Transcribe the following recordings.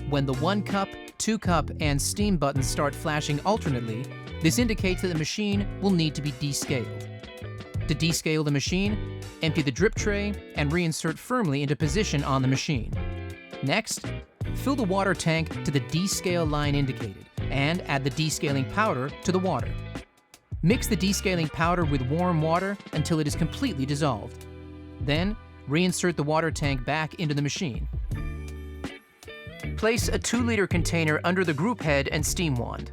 When the 1 cup, 2 cup, and steam buttons start flashing alternately, this indicates that the machine will need to be descaled. To descale the machine, empty the drip tray and reinsert firmly into position on the machine. Next, fill the water tank to the descale line indicated and add the descaling powder to the water. Mix the descaling powder with warm water until it is completely dissolved. Then, reinsert the water tank back into the machine. Place a 2-liter container under the group head and steam wand.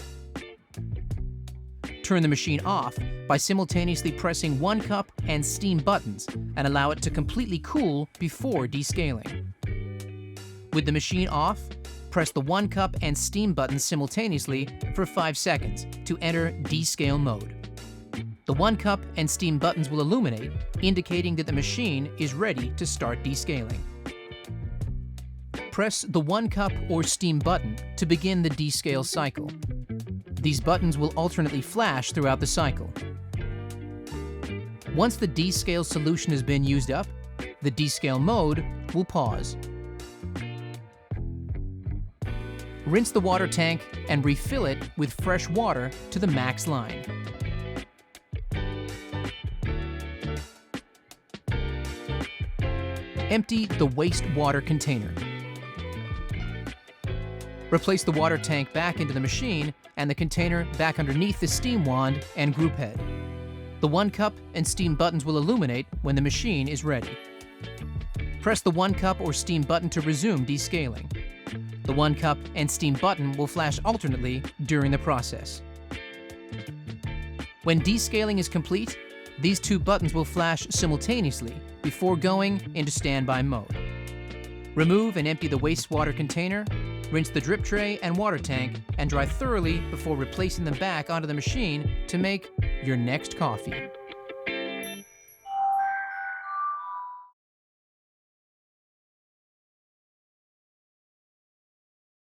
Turn the machine off by simultaneously pressing 1 cup and steam buttons and allow it to completely cool before descaling. With the machine off, press the 1 cup and steam buttons simultaneously for 5 seconds to enter descale mode. The 1 cup and steam buttons will illuminate, indicating that the machine is ready to start descaling. Press the 1 cup or steam button to begin the descale cycle. These buttons will alternately flash throughout the cycle. Once the descale solution has been used up, the descale mode will pause. Rinse the water tank and refill it with fresh water to the max line. Empty the wastewater container. Replace the water tank back into the machine and the container back underneath the steam wand and group head. The 1 cup and steam buttons will illuminate when the machine is ready. Press the 1 cup or steam button to resume descaling. The 1 cup and steam button will flash alternately during the process. When descaling is complete, these 2 buttons will flash simultaneously before going into standby mode. Remove and empty the wastewater container, rinse the drip tray and water tank, and dry thoroughly before replacing them back onto the machine to make your next coffee.